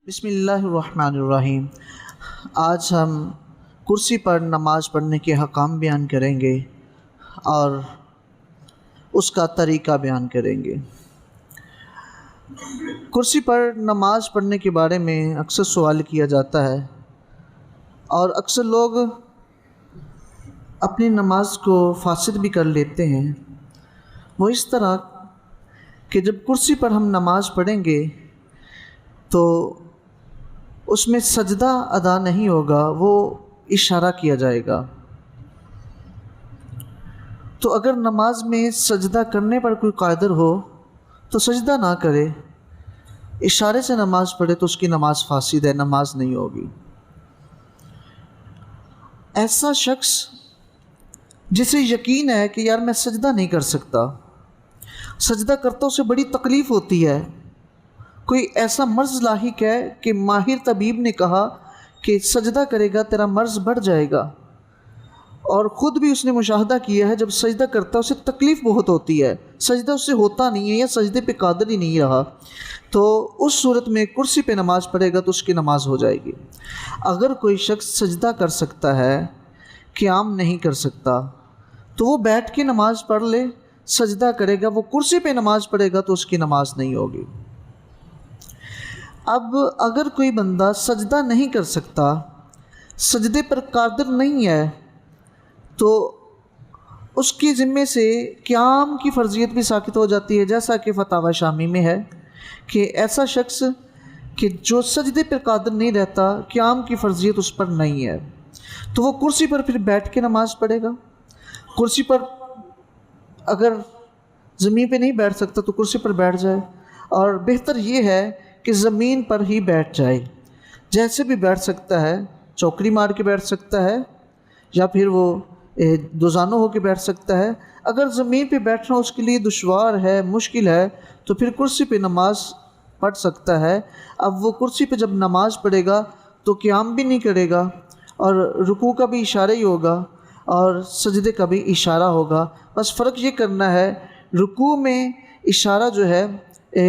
بسم اللہ الرحمن الرحیم۔ آج ہم کرسی پر نماز پڑھنے کے حکام بیان کریں گے اور اس کا طریقہ بیان کریں گے۔ کرسی پر نماز پڑھنے کے بارے میں اکثر سوال کیا جاتا ہے اور اکثر لوگ اپنی نماز کو فاسد بھی کر لیتے ہیں۔ وہ اس طرح کہ جب کرسی پر ہم نماز پڑھیں گے تو اس میں سجدہ ادا نہیں ہوگا، وہ اشارہ کیا جائے گا۔ تو اگر نماز میں سجدہ کرنے پر کوئی قادر ہو تو سجدہ نہ کرے، اشارے سے نماز پڑھے تو اس کی نماز فاسد ہے، نماز نہیں ہوگی۔ ایسا شخص جسے یقین ہے کہ یار میں سجدہ نہیں کر سکتا، سجدہ کرتا اسے بڑی تکلیف ہوتی ہے، کوئی ایسا مرض لاحق ہے کہ ماہر طبیب نے کہا کہ سجدہ کرے گا تیرا مرض بڑھ جائے گا، اور خود بھی اس نے مشاہدہ کیا ہے جب سجدہ کرتا اسے تکلیف بہت ہوتی ہے، سجدہ اس سے ہوتا نہیں ہے یا سجدے پہ قادر ہی نہیں رہا، تو اس صورت میں کرسی پہ نماز پڑھے گا تو اس کی نماز ہو جائے گی۔ اگر کوئی شخص سجدہ کر سکتا ہے، قیام نہیں کر سکتا، تو وہ بیٹھ کے نماز پڑھ لے، سجدہ کرے گا، وہ کرسی پہ نماز پڑھے گا تو اس کی نماز نہیں ہوگی۔ اب اگر کوئی بندہ سجدہ نہیں کر سکتا، سجدے پر قادر نہیں ہے، تو اس کی ذمے سے قیام کی فرضیت بھی ساقط ہو جاتی ہے، جیسا کہ فتاوی شامی میں ہے کہ ایسا شخص کہ جو سجدے پر قادر نہیں رہتا، قیام کی فرضیت اس پر نہیں ہے، تو وہ کرسی پر پھر بیٹھ کے نماز پڑھے گا۔ کرسی پر اگر زمین پہ نہیں بیٹھ سکتا تو کرسی پر بیٹھ جائے، اور بہتر یہ ہے کہ زمین پر ہی بیٹھ جائے، جیسے بھی بیٹھ سکتا ہے، چوکڑی مار کے بیٹھ سکتا ہے یا پھر وہ دوزانوں ہو کے بیٹھ سکتا ہے۔ اگر زمین پہ بیٹھنا اس کے لیے دشوار ہے، مشکل ہے، تو پھر کرسی پہ نماز پڑھ سکتا ہے۔ اب وہ کرسی پہ جب نماز پڑھے گا تو قیام بھی نہیں کرے گا، اور رکوع کا بھی اشارہ ہی ہوگا اور سجدے کا بھی اشارہ ہوگا۔ بس فرق یہ کرنا ہے، رکوع میں اشارہ جو ہے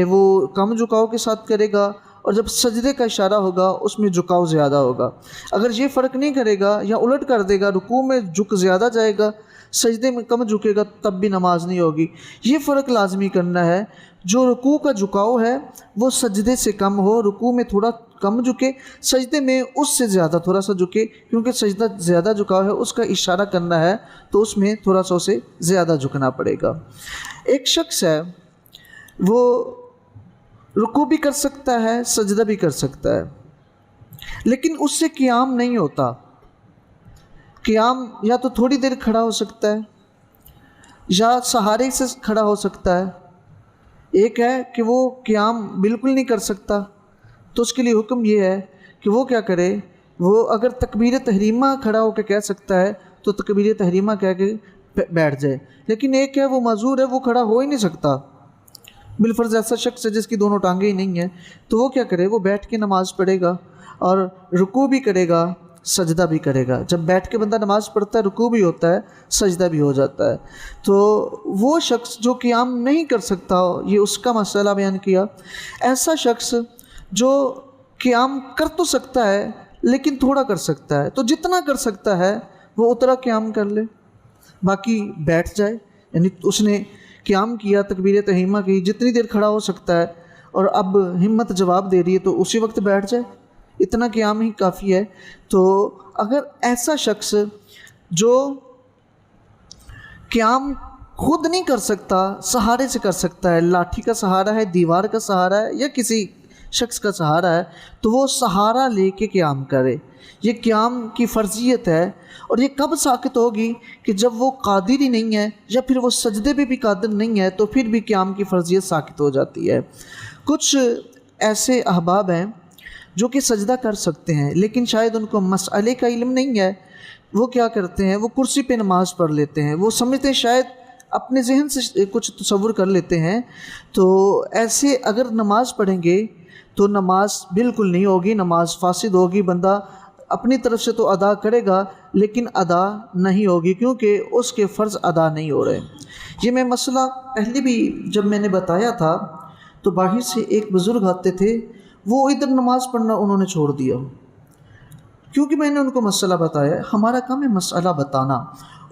وہ کم جھکاؤ کے ساتھ کرے گا، اور جب سجدے کا اشارہ ہوگا اس میں جھکاؤ زیادہ ہوگا۔ اگر یہ فرق نہیں کرے گا یا الٹ کر دے گا، رکوع میں جھک زیادہ جائے گا، سجدے میں کم جھکے گا، تب بھی نماز نہیں ہوگی۔ یہ فرق لازمی کرنا ہے، جو رکوع کا جھکاؤ ہے وہ سجدے سے کم ہو، رکوع میں تھوڑا کم جھکے، سجدے میں اس سے زیادہ تھوڑا سا جھکے، کیونکہ سجدہ زیادہ جھکاؤ ہے، اس کا اشارہ کرنا ہے تو اس میں تھوڑا سا اسے زیادہ جھکنا پڑے گا۔ ایک شخص ہے، وہ رکوع بھی کر سکتا ہے، سجدہ بھی کر سکتا ہے، لیکن اس سے قیام نہیں ہوتا۔ قیام یا تو تھوڑی دیر کھڑا ہو سکتا ہے یا سہارے سے کھڑا ہو سکتا ہے۔ ایک ہے کہ وہ قیام بالکل نہیں کر سکتا، تو اس کے لیے حکم یہ ہے کہ وہ کیا کرے، وہ اگر تکبیر تحریمہ کھڑا ہو کے کہہ سکتا ہے تو تکبیر تحریمہ کہہ کے بیٹھ جائے، لیکن ایک ہے وہ معذور ہے، وہ کھڑا ہو ہی نہیں سکتا، بالفرض ایسا شخص ہے جس کی دونوں ٹانگیں ہی نہیں ہیں، تو وہ کیا کرے، وہ بیٹھ کے نماز پڑھے گا اور رکوع بھی کرے گا، سجدہ بھی کرے گا۔ جب بیٹھ کے بندہ نماز پڑھتا ہے رکوع بھی ہوتا ہے، سجدہ بھی ہو جاتا ہے۔ تو وہ شخص جو قیام نہیں کر سکتا، یہ اس کا مسئلہ بیان کیا۔ ایسا شخص جو قیام کر تو سکتا ہے لیکن تھوڑا کر سکتا ہے، تو جتنا کر سکتا ہے وہ اتنا قیام کر لے، باقی بیٹھ جائے، یعنی اس نے قیام کیا، تکبیر تحریمہ کی، جتنی دیر کھڑا ہو سکتا ہے، اور اب ہمت جواب دے رہی ہے تو اسی وقت بیٹھ جائے، اتنا قیام ہی کافی ہے۔ تو اگر ایسا شخص جو قیام خود نہیں کر سکتا، سہارے سے کر سکتا ہے، لاٹھی کا سہارا ہے، دیوار کا سہارا ہے یا کسی شخص کا سہارا ہے، تو وہ سہارا لے کے قیام کرے۔ یہ قیام کی فرضیت ہے، اور یہ کب ساقط ہوگی کہ جب وہ قادر ہی نہیں ہے یا پھر وہ سجدے پہ بھی قادر نہیں ہے، تو پھر بھی قیام کی فرضیت ساقط ہو جاتی ہے۔ کچھ ایسے احباب ہیں جو کہ سجدہ کر سکتے ہیں لیکن شاید ان کو مسئلے کا علم نہیں ہے، وہ کیا کرتے ہیں، وہ کرسی پہ نماز پڑھ لیتے ہیں، وہ سمجھتے ہیں، شاید اپنے ذہن سے کچھ تصور کر لیتے ہیں، تو ایسے اگر نماز پڑھیں گے تو نماز بالکل نہیں ہوگی، نماز فاسد ہوگی، بندہ اپنی طرف سے تو ادا کرے گا لیکن ادا نہیں ہوگی، کیونکہ اس کے فرض ادا نہیں ہو رہے۔ یہ میں مسئلہ پہلے بھی جب میں نے بتایا تھا تو باہر سے ایک بزرگ آتے تھے، وہ ادھر نماز پڑھنا انہوں نے چھوڑ دیا، کیونکہ میں نے ان کو مسئلہ بتایا، ہمارا کام ہے مسئلہ بتانا۔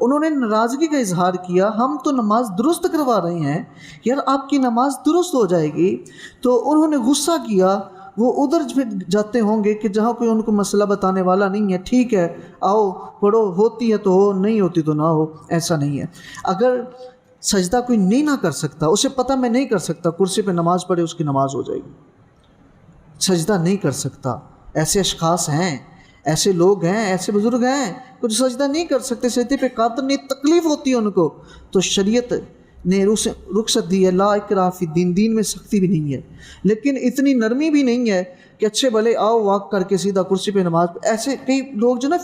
انہوں نے ناراضگی کا اظہار کیا، ہم تو نماز درست کروا رہے ہیں، یار آپ کی نماز درست ہو جائے گی۔ تو انہوں نے غصہ کیا، وہ ادھر پھر جاتے ہوں گے کہ جہاں کوئی ان کو مسئلہ بتانے والا نہیں ہے، ٹھیک ہے آؤ پڑھو، ہوتی ہے تو ہو، نہیں ہوتی تو نہ ہو، ایسا نہیں ہے۔ اگر سجدہ کوئی نہیں نہ کر سکتا، اسے پتہ میں نہیں کر سکتا، کرسی پہ نماز پڑھے اس کی نماز ہو جائے گی۔ سجدہ نہیں کر سکتا، ایسے اشخاص ہیں، ایسے لوگ ہیں، ایسے بزرگ ہیں کچھ سجدہ نہیں کر سکتے، سجدے پہ قادر نہیں، تکلیف ہوتی ہے ان کو، تو شریعت نے رخصت دی ہے، لا اکراہ فی الدین، دین میں سختی بھی نہیں ہے، لیکن اتنی نرمی بھی نہیں ہے کہ اچھے بھلے آؤ واک کر کے سیدھا کرسی پہ نماز۔ ایسے کئی لوگ جو نا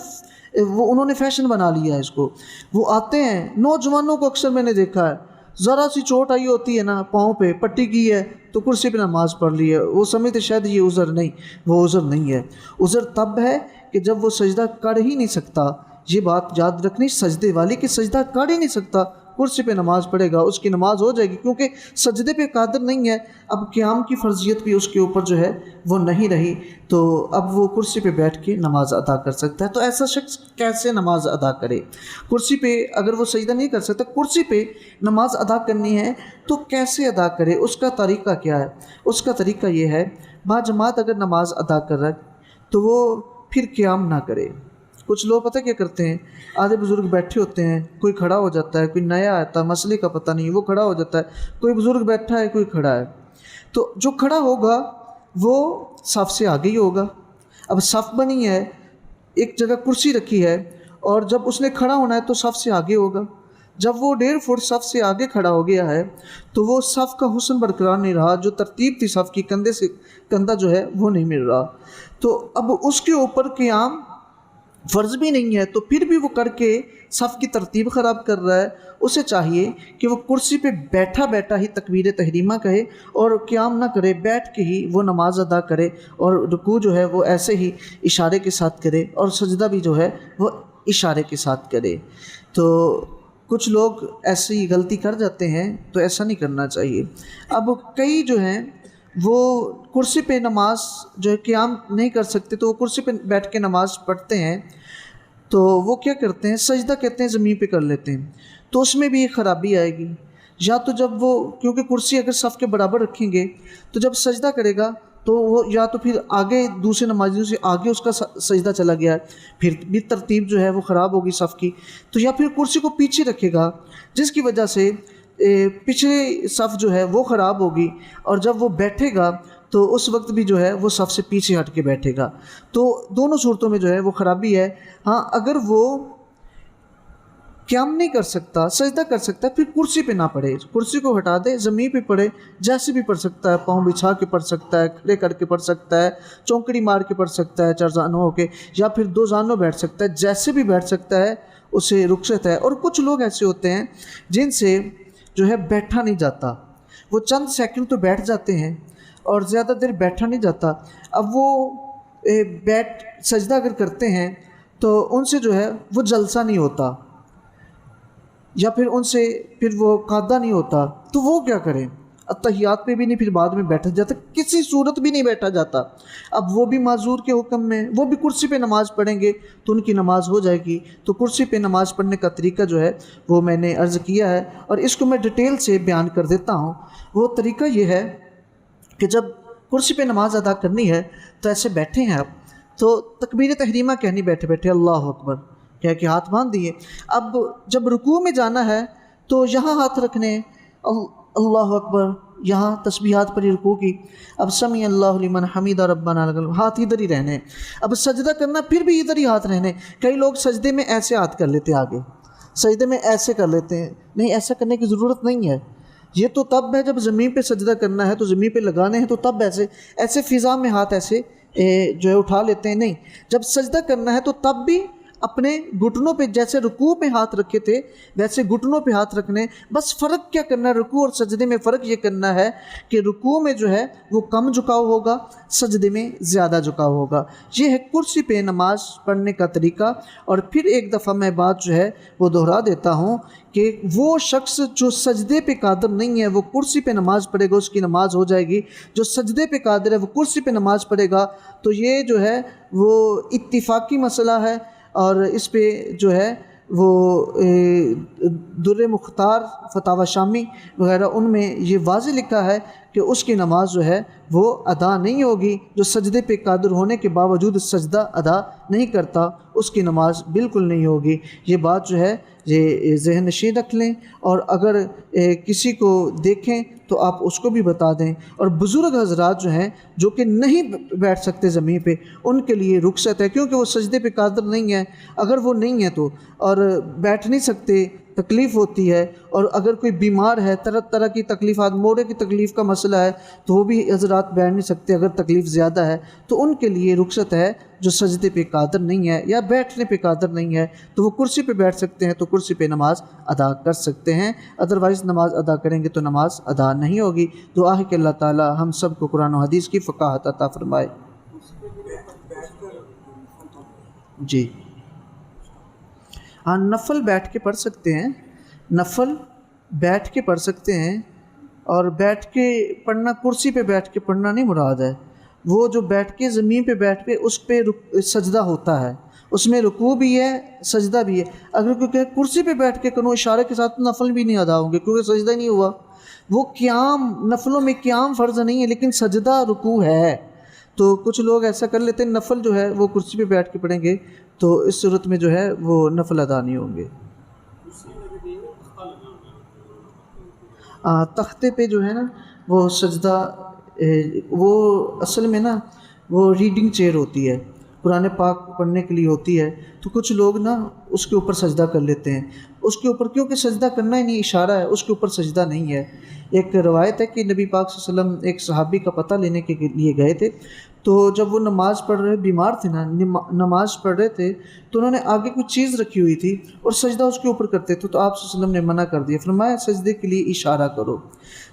وہ انہوں نے فیشن بنا لیا ہے اس کو، وہ آتے ہیں، نوجوانوں کو اکثر میں نے دیکھا ہے، ذرا سی چوٹ آئی ہوتی ہے نا پاؤں پہ، پٹی کی ہے تو کرسی پہ نماز پڑھ لی ہے، وہ سمجھتے شاید یہ عذر نہیں، وہ عذر نہیں ہے۔ عذر تب ہے کہ جب وہ سجدہ کر ہی نہیں سکتا، یہ بات یاد رکھنی سجدے والی کہ سجدہ کر ہی نہیں سکتا، کرسی پہ نماز پڑھے گا اس کی نماز ہو جائے گی، کیونکہ سجدے پہ قادر نہیں ہے۔ اب قیام کی فرضیت بھی اس کے اوپر جو ہے وہ نہیں رہی، تو اب وہ کرسی پہ بیٹھ کے نماز ادا کر سکتا ہے۔ تو ایسا شخص کیسے نماز ادا کرے؟ کرسی پہ اگر وہ سجدہ نہیں کر سکتا، کرسی پہ نماز ادا کرنی ہے تو کیسے ادا کرے؟ اس کا طریقہ کیا ہے؟ اس کا طریقہ یہ ہے، باجماعت اگر نماز ادا کر رہا ہے تو وہ پھر قیام نہ کرے۔ کچھ لوگ پتہ کیا کرتے ہیں، آدھے بزرگ بیٹھے ہوتے ہیں، کوئی کھڑا ہو جاتا ہے، کوئی نیا آتا ہے، مسئلے کا پتہ نہیں، وہ کھڑا ہو جاتا ہے، کوئی بزرگ بیٹھا ہے، کوئی کھڑا ہے، تو جو کھڑا ہوگا وہ صف سے آگے ہی ہوگا۔ اب صف بنی ہے، ایک جگہ کرسی رکھی ہے، اور جب اس نے کھڑا ہونا ہے تو صف سے آگے ہوگا۔ جب وہ 1.5 فٹ صف سے آگے کھڑا ہو گیا ہے تو وہ صف کا حسن برقرار نہیں رہا، جو ترتیب تھی صف کی، کندھے سے کندھا جو ہے وہ نہیں مل رہا، تو اب اس کے اوپر قیام فرض بھی نہیں ہے، تو پھر بھی وہ کر کے صف کی ترتیب خراب کر رہا ہے۔ اسے چاہیے کہ وہ کرسی پہ بیٹھا بیٹھا ہی تکبیر تحریمہ کہے اور قیام نہ کرے، بیٹھ کے ہی وہ نماز ادا کرے، اور رکوع جو ہے وہ ایسے ہی اشارے کے ساتھ کرے، اور سجدہ بھی جو ہے وہ اشارے کے ساتھ کرے۔ تو کچھ لوگ ایسی غلطی کر جاتے ہیں، تو ایسا نہیں کرنا چاہیے۔ اب کئی جو ہیں وہ کرسی پہ نماز جو ہے قیام نہیں کر سکتے، تو وہ کرسی پہ بیٹھ کے نماز پڑھتے ہیں، تو وہ کیا کرتے ہیں، سجدہ کہتے ہیں زمین پہ کر لیتے ہیں، تو اس میں بھی ایک خرابی آئے گی۔ یا تو جب وہ، کیونکہ کرسی اگر صف کے برابر رکھیں گے تو جب سجدہ کرے گا تو وہ یا تو پھر آگے دوسرے نمازیوں سے آگے اس کا سجدہ چلا گیا ہے، پھر بھی ترتیب جو ہے وہ خراب ہوگی صف کی، تو یا پھر کرسی کو پیچھے رکھے گا، جس کی وجہ سے پچھلے صف جو ہے وہ خراب ہوگی، اور جب وہ بیٹھے گا تو اس وقت بھی جو ہے وہ صف سے پیچھے ہٹ کے بیٹھے گا، تو دونوں صورتوں میں جو ہے وہ خرابی ہے۔ ہاں اگر وہ قیام نہیں کر سکتا، سجدہ کر سکتا ہے، پھر کرسی پہ نہ پڑھے، کرسی کو ہٹا دے، زمین پہ پڑھے، جیسے بھی پڑھ سکتا ہے، پاؤں بچھا کے پڑھ سکتا ہے، کھڑے کر کے پڑھ سکتا ہے، چونکڑی مار کے پڑھ سکتا ہے 4 زانوں ہو کے، یا پھر 2 زانوں بیٹھ سکتا ہے، جیسے بھی بیٹھ سکتا ہے، اسے رخصت ہے۔ اور کچھ لوگ ایسے ہوتے ہیں جن سے جو ہے بیٹھا نہیں جاتا، وہ چند سیکنڈ تو بیٹھ جاتے ہیں اور زیادہ دیر بیٹھا نہیں جاتا۔ اب وہ سجدہ اگر کرتے ہیں تو ان سے جو ہے وہ جلسہ نہیں ہوتا، یا پھر ان سے پھر وہ قاعدہ نہیں ہوتا، تو وہ کیا کریں؟ اتحیات پہ بھی نہیں، پھر بعد میں بیٹھا جاتا، کسی صورت بھی نہیں بیٹھا جاتا۔ اب وہ بھی معذور کے حکم میں، وہ بھی کرسی پہ نماز پڑھیں گے تو ان کی نماز ہو جائے گی۔ تو کرسی پہ نماز پڑھنے کا طریقہ جو ہے وہ میں نے عرض کیا ہے، اور اس کو میں ڈیٹیل سے بیان کر دیتا ہوں۔ وہ طریقہ یہ ہے کہ جب کرسی پہ نماز ادا کرنی ہے تو ایسے بیٹھے ہیں آپ، تو تکبیر تحریمہ کہنی بیٹھے بیٹھے اللہ اکبر کہہ کے ہاتھ باندھ دیے۔ اب جب رکوع میں جانا ہے تو یہاں ہاتھ رکھنے، اللہ اکبر، یہاں تسبیحات پر رکوع کی، اب سمیع اللہ لمن حمیدہ ربنا لک الحمد، ہاتھ ادھر ہی رہنے۔ اب سجدہ کرنا پھر بھی ادھر ہی ہاتھ رہنے۔ کئی لوگ سجدے میں ایسے ہاتھ کر لیتے، آگے سجدے میں ایسے کر لیتے ہیں، نہیں ایسا کرنے کی ضرورت نہیں ہے۔ یہ تو تب ہے جب زمین پہ سجدہ کرنا ہے، تو زمین پہ لگانے ہیں تو تب ایسے فضا میں ہاتھ ایسے جو ہے اٹھا لیتے ہیں، نہیں، جب سجدہ کرنا ہے تو تب بھی اپنے گھٹنوں پہ جیسے رکوع میں ہاتھ رکھے تھے ویسے گھٹنوں پہ ہاتھ رکھنے. بس فرق کیا کرنا ہے رکوع اور سجدے میں؟ فرق یہ کرنا ہے کہ رکوع میں جو ہے وہ کم جھکاؤ ہوگا، سجدے میں زیادہ جھکاؤ ہوگا. یہ ہے کرسی پہ نماز پڑھنے کا طریقہ. اور پھر ایک دفعہ میں بات جو ہے وہ دہرا دیتا ہوں کہ وہ شخص جو سجدے پہ قادر نہیں ہے وہ کرسی پہ نماز پڑھے گا، اس کی نماز ہو جائے گی. جو سجدے پہ قادر ہے وہ کرسی پہ نماز پڑھے گا. تو یہ جو ہے وہ اتفاقی مسئلہ ہے، اور اس پہ جو ہے وہ در مختار، فتاوی شامی وغیرہ ان میں یہ واضح لکھا ہے کہ اس کی نماز جو ہے وہ ادا نہیں ہوگی. جو سجدے پہ قادر ہونے کے باوجود سجدہ ادا نہیں کرتا اس کی نماز بالکل نہیں ہوگی. یہ بات جو ہے یہ ذہن نشین رکھ لیں، اور اگر کسی کو دیکھیں تو آپ اس کو بھی بتا دیں. اور بزرگ حضرات جو ہیں جو کہ نہیں بیٹھ سکتے زمین پہ، ان کے لیے رخصت ہے، کیونکہ وہ سجدے پہ قادر نہیں ہے. اگر وہ نہیں ہے تو اور بیٹھ نہیں سکتے، تکلیف ہوتی ہے، اور اگر کوئی بیمار ہے، طرح طرح کی تکلیفات، موڑے کی تکلیف کا مسئلہ ہے، تو وہ بھی حضرات بیٹھ نہیں سکتے اگر تکلیف زیادہ ہے. تو ان کے لیے رخصت ہے. جو سجدے پہ قادر نہیں ہے یا بیٹھنے پہ قادر نہیں ہے تو وہ کرسی پہ بیٹھ سکتے ہیں، تو کرسی پہ نماز ادا کر سکتے ہیں. ادروائز نماز ادا کریں گے تو نماز ادا نہیں ہوگی. دعا ہے کہ اللہ تعالی ہم سب کو قرآن و حدیث کی فقاہت عطا فرمائے. جی ہاں، نفل بیٹھ کے پڑھ سکتے ہیں، نفل بیٹھ کے پڑھ سکتے ہیں. اور بیٹھ کے پڑھنا، کرسی پہ بیٹھ کے پڑھنا نہیں مراد ہے. وہ جو بیٹھ کے زمین پہ بیٹھ کے اس پہ سجدہ ہوتا ہے، اس میں رکوع بھی ہے سجدہ بھی ہے. اگر کیونکہ کرسی پہ بیٹھ کے کنوں اشارے کے ساتھ نفل بھی نہیں ادا ہوں گے کیونکہ سجدہ ہی نہیں ہوا. وہ قیام، نفلوں میں قیام فرض نہیں ہے لیکن سجدہ رکوع ہے. تو کچھ لوگ ایسا کر لیتے ہیں نفل جو ہے وہ کرسی پہ بیٹھ کے پڑھیں گے تو اس صورت میں جو ہے وہ نفل ادا نہیں ہوں گے. تختے پہ جو ہے نا وہ سجدہ، وہ اصل میں نا وہ ریڈنگ چیئر ہوتی ہے، قرآن پاک پڑھنے کے لیے ہوتی ہے. تو کچھ لوگ نا اس کے اوپر سجدہ کر لیتے ہیں. اس کے اوپر کیونکہ سجدہ کرنا ہی نہیں، اشارہ ہے، اس کے اوپر سجدہ نہیں ہے. ایک روایت ہے کہ نبی پاک صلی اللہ علیہ وسلم ایک صحابی کا پتہ لینے کے لیے گئے تھے. تو جب وہ نماز پڑھ رہے، بیمار تھے نا، نماز پڑھ رہے تھے، تو انہوں نے آگے کچھ چیز رکھی ہوئی تھی اور سجدہ اس کے اوپر کرتے تھے. تو آپ صلی اللہ علیہ وسلم نے منع کر دیا، فرمایا سجدے کے لیے اشارہ کرو.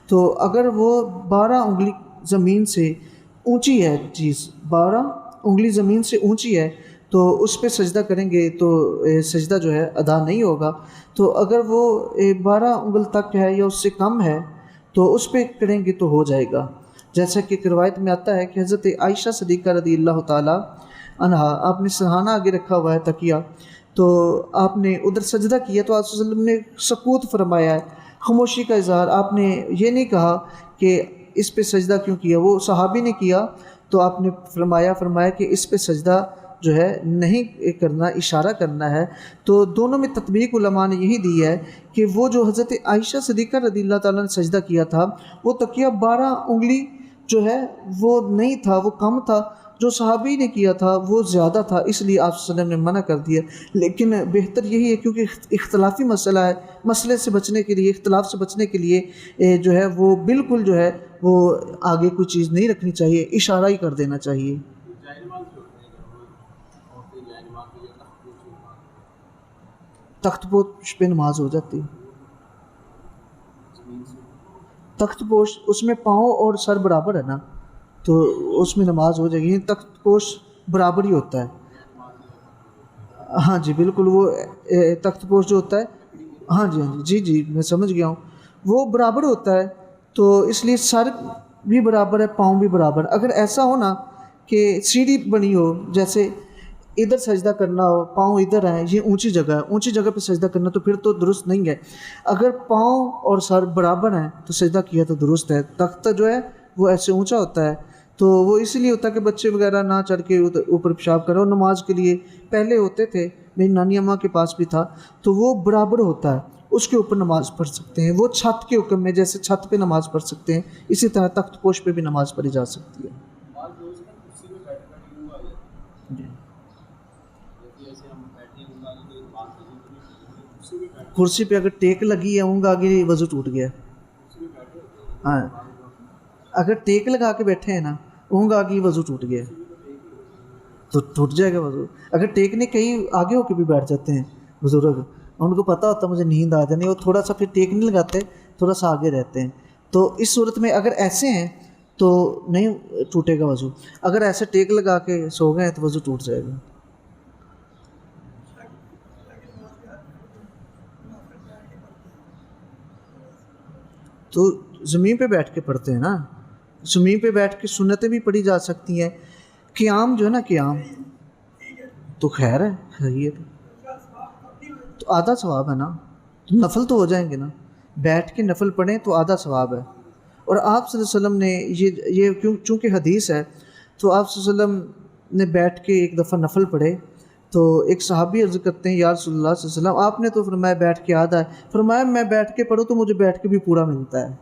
تو اگر وہ 12 انگلی زمین سے اونچی ہے، چیز 12 انگلی زمین سے اونچی ہے تو اس پہ سجدہ کریں گے تو سجدہ جو ہے ادا نہیں ہوگا. تو اگر وہ 12 انگل تک ہے یا اس سے کم ہے تو اس پہ کریں گے تو ہو جائے گا. جیسا کہ ایک روایت میں آتا ہے کہ حضرت عائشہ صدیقہ رضی اللہ تعالی عنہا، آپ نے سرہانہ آگے رکھا ہوا ہے تکیہ، تو آپ نے ادھر سجدہ کیا تو آپ صلی اللہ علیہ وسلم نے سکوت فرمایا ہے، خاموشی کا اظہار. آپ نے یہ نہیں کہا کہ اس پہ سجدہ کیوں کیا، وہ صحابی نے کیا تو آپ نے فرمایا کہ اس پہ سجدہ جو ہے نہیں کرنا، اشارہ کرنا ہے. تو دونوں میں تطبیق علماء نے یہی دی ہے کہ وہ جو حضرت عائشہ صدیقہ رضی اللہ تعالیٰ نے سجدہ کیا تھا وہ تکیہ 12 انگلی جو ہے وہ نہیں تھا، وہ کم تھا. جو صحابی نے کیا تھا وہ زیادہ تھا، اس لیے آپ صلی اللہ علیہ وسلم نے منع کر دیا. لیکن بہتر یہی ہے کیونکہ اختلافی مسئلہ ہے، مسئلے سے بچنے کے لیے، اختلاف سے بچنے کے لیے جو ہے وہ بالکل جو ہے وہ آگے کوئی چیز نہیں رکھنی چاہیے، اشارہ ہی کر دینا چاہیے. تخت پوش پہ نماز ہو جاتی، تخت پوش اس میں پاؤں اور سر برابر ہے نا تو اس میں نماز ہو جائے گی. تخت پوش برابر ہی ہوتا ہے. ہاں جی بالکل، وہ تخت پوش جو ہوتا ہے، ہاں جی جی میں سمجھ گیا ہوں، وہ برابر ہوتا ہے. تو اس لیے سر بھی برابر ہے، پاؤں بھی برابر. اگر ایسا ہو نا کہ سیڑھی بنی ہو، جیسے ادھر سجدہ کرنا ہو، پاؤں ادھر ہیں، یہ اونچی جگہ ہے، اونچی جگہ پہ سجدہ کرنا تو پھر تو درست نہیں ہے. اگر پاؤں اور سر برابر ہیں تو سجدہ کیا تو درست ہے. تخت جو ہے وہ ایسے اونچا ہوتا ہے تو وہ اس لیے ہوتا ہے کہ بچے وغیرہ نہ چڑھ کے اوپر پیشاب کرو. نماز کے لیے پہلے ہوتے تھے، میری نانی اماں کے پاس بھی تھا، تو وہ برابر ہوتا ہے، اس کے اوپر نماز پڑھ سکتے ہیں. وہ چھت کے حکم میں، جیسے چھت پہ نماز پڑھ سکتے ہیں اسی طرح تخت پوش پہ بھی نماز پڑھی جا سکتی ہے. کرسی پہ اگر ٹیک لگی ہے اونگ آگے، وضو ٹوٹ گیا. ہاں اگر ٹیک لگا کے بیٹھے ہیں نا، اونگ آگے وضو ٹوٹ گیا. تو ٹوٹ جائے گا وضو. اگر ٹیکنے کہیں آگے ہو کے بھی بیٹھ جاتے ہیں بزرگ, ان کو پتہ ہوتا مجھے نیند آ جانی, وہ تھوڑا سا پھر ٹیکنے لگاتے, تھوڑا سا آگے رہتے ہیں, تو اس صورت میں اگر ایسے ہیں تو نہیں ٹوٹے گا وضو. اگر ایسے ٹیک لگا کے سو گئے ہیں تو وضو ٹوٹ جائے گا. تو زمین پہ بیٹھ کے پڑھتے ہیں نا, زمین پہ بیٹھ کے سنتیں بھی پڑھی جا سکتی ہیں. قیام جو ہے نا, قیام تو خیر ہے, خیریت تو آدھا ثواب ہے نا, نفل تو ہو جائیں گے نا, بیٹھ کے نفل پڑھیں تو آدھا ثواب ہے. اور آپ صلی اللہ علیہ وسلم نے یہ چونکہ حدیث ہے, تو آپ صلی اللہ علیہ وسلم نے بیٹھ کے ایک دفعہ نفل پڑھے, تو ایک صحابی عرض کرتے ہیں یا رسول اللہ صلی اللہ علیہ وسلم آپ نے تو فرمایا بیٹھ کے آدھا ہے, فرمایا میں بیٹھ کے پڑھوں تو مجھے بیٹھ کے بھی پورا ملتا ہے.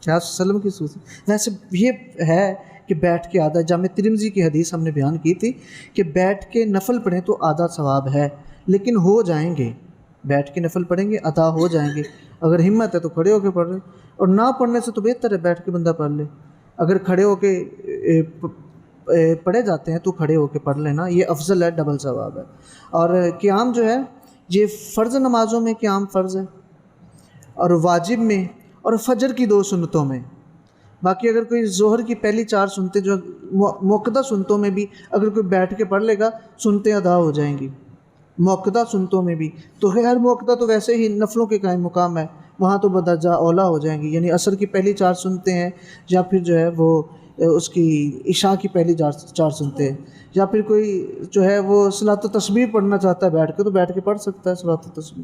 کیا آپ صلی اللہ علیہ وسلم کی صورت ویسے یہ ہے کہ بیٹھ کے آدھا, جامع ترمذی کی حدیث ہم نے بیان کی تھی کہ بیٹھ کے نفل پڑھیں تو آدھا ثواب ہے, لیکن ہو جائیں گے, بیٹھ کے نفل پڑھیں گے ادا ہو جائیں گے. اگر ہمت ہے تو کھڑے ہو کے پڑھ لیں, اور نہ پڑھنے سے تو بہتر ہے بیٹھ کے بندہ پڑھ لے. اگر کھڑے ہو کے پڑھے جاتے ہیں تو کھڑے ہو کے پڑھ لینا, یہ افضل ہے, ڈبل ثواب ہے. اور قیام جو ہے یہ فرض نمازوں میں قیام فرض ہے, اور واجب میں, اور فجر کی 2 سنتوں میں. باقی اگر کوئی ظہر کی پہلی 4 سنتیں جو موقدہ سنتوں میں بھی اگر کوئی بیٹھ کے پڑھ لے گا سنتیں ادا ہو جائیں گی. موقدہ سنتوں میں بھی تو غیر موقدہ تو ویسے ہی نفلوں کے قائم مقام ہے, وہاں تو بدرجہ اولا ہو جائیں گی. یعنی عصر کی پہلی 4 سنتیں ہیں, یا پھر جو ہے وہ اس کی عشاء کی پہلی 4 سنتیں, یا پھر کوئی جو ہے وہ صلاۃ و تسبیح پڑھنا چاہتا ہے بیٹھ کے تو بیٹھ کے پڑھ سکتا ہے صلاۃ و تسبیح.